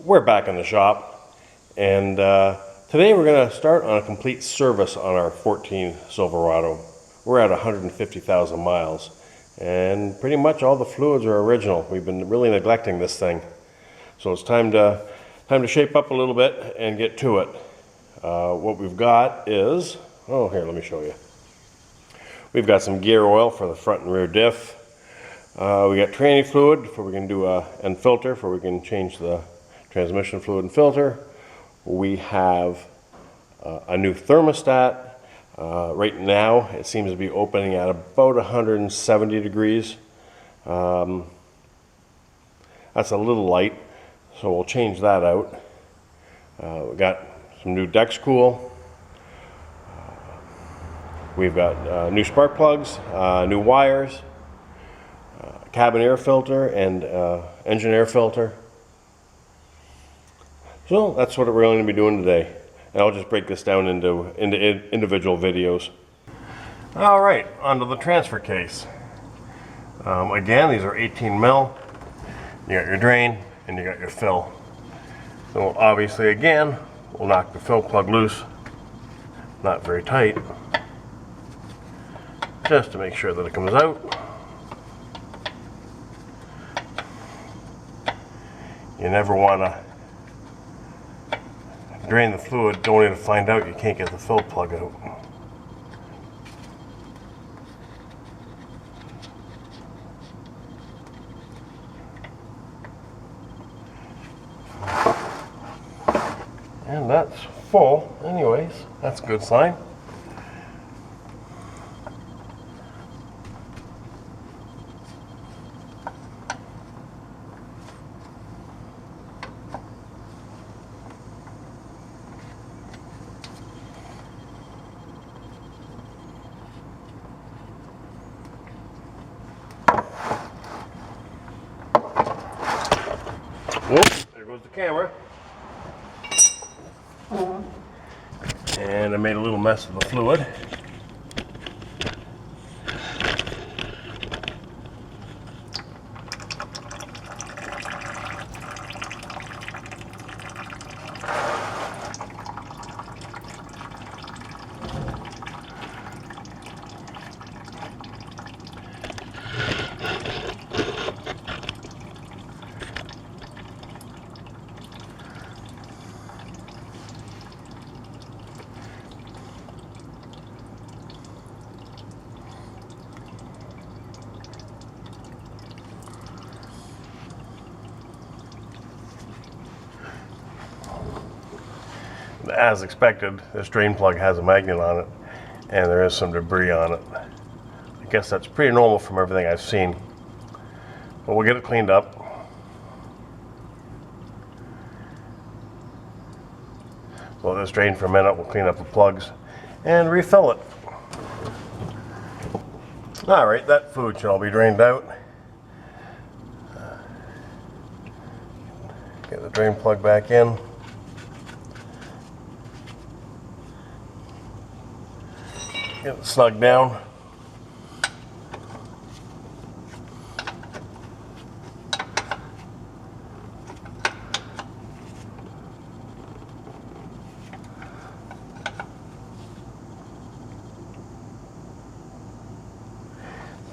We're back in the shop, and today we're going to start on a complete service on our 14 Silverado. We're at 150,000 miles, and pretty much all the fluids are original. We've been really neglecting this thing, so it's time to shape up a little bit and get to it. What we've got is, oh, here, let me show you. We've got some gear oil for the front and rear diff. We got tranny fluid for we can do and filter for we can change the transmission fluid and filter. We have a new thermostat. Right now it seems to be opening at about 170 degrees. That's a little light, so we'll change that out. We got some new Dexcool. We've got new spark plugs, new wires, cabin air filter, and engine air filter. So that's what we're going to be doing today. And I'll just break this down into individual videos. All right, onto the transfer case. Again, these are 18 mil. You got your drain and you got your fill. So obviously, again, we'll knock the fill plug loose. Not very tight, just to make sure that it comes out. You never want to drain the fluid only to find out you can't get the fill plug out. And that's full anyways. That's a good sign. Whoops, there goes the camera. And I made a little mess of the fluid. As expected, this drain plug has a magnet on it, and there is some debris on it. I guess that's pretty normal from everything I've seen. But we'll get it cleaned up. So let this drain for a minute, we'll clean up the plugs and refill it. Alright, that fluid should all be drained out. Get the drain plug back in. Get it snug down.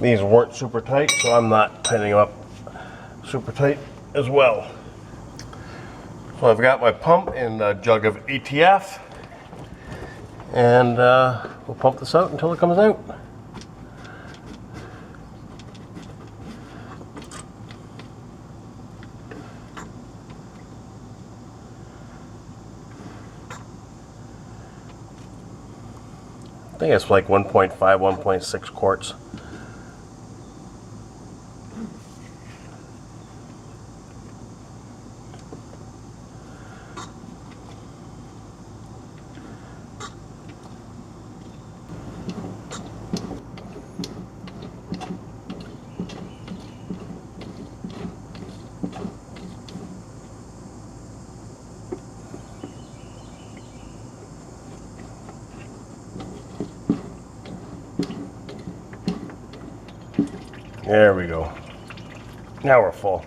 These weren't super tight, so I'm not tightening them up super tight as well. So I've got my pump and a jug of ATF. And we'll pump this out until it comes out. I think it's like 1.5, 1.6 quarts. There we go. Now we're full.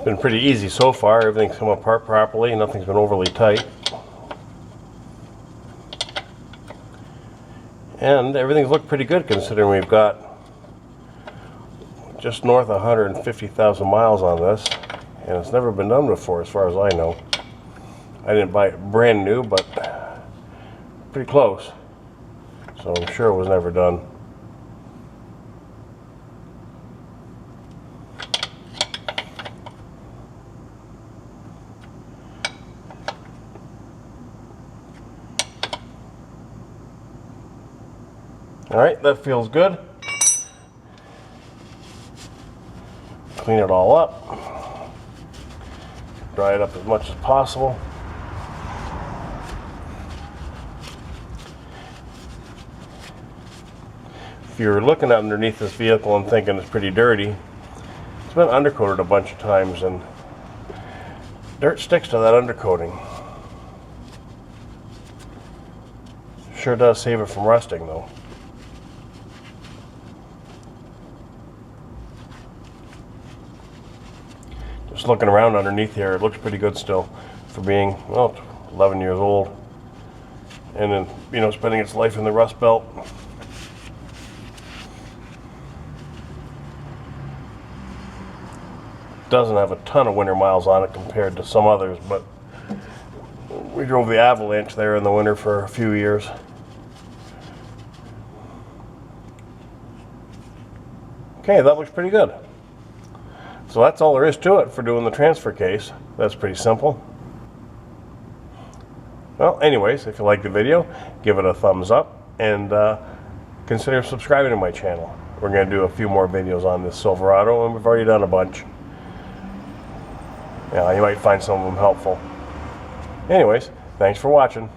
been pretty easy so far. Everything's come apart properly. Nothing's been overly tight. And everything's looked pretty good considering we've got just north of 150,000 miles on this. And it's never been done before as far as I know. I didn't buy it brand new, but pretty close. So I'm sure it was never done. Alright, that feels good. Clean it all up. Dry it up as much as possible. If you're looking underneath this vehicle and thinking it's pretty dirty, it's been undercoated a bunch of times and dirt sticks to that undercoating. Sure does save it from rusting though. Just looking around underneath here, it looks pretty good still for being, well, 11 years old. And then, you know, spending its life in the Rust Belt. Doesn't have a ton of winter miles on it compared to some others, but we drove the Avalanche there in the winter for a few years. Okay, that looks pretty good. So that's all there is to it for doing the transfer case. That's pretty simple. Well, anyways, if you like the video, give it a thumbs up and consider subscribing to my channel. We're going to do a few more videos on this Silverado, and we've already done a bunch. Yeah, you might find some of them helpful. Anyways, thanks for watching.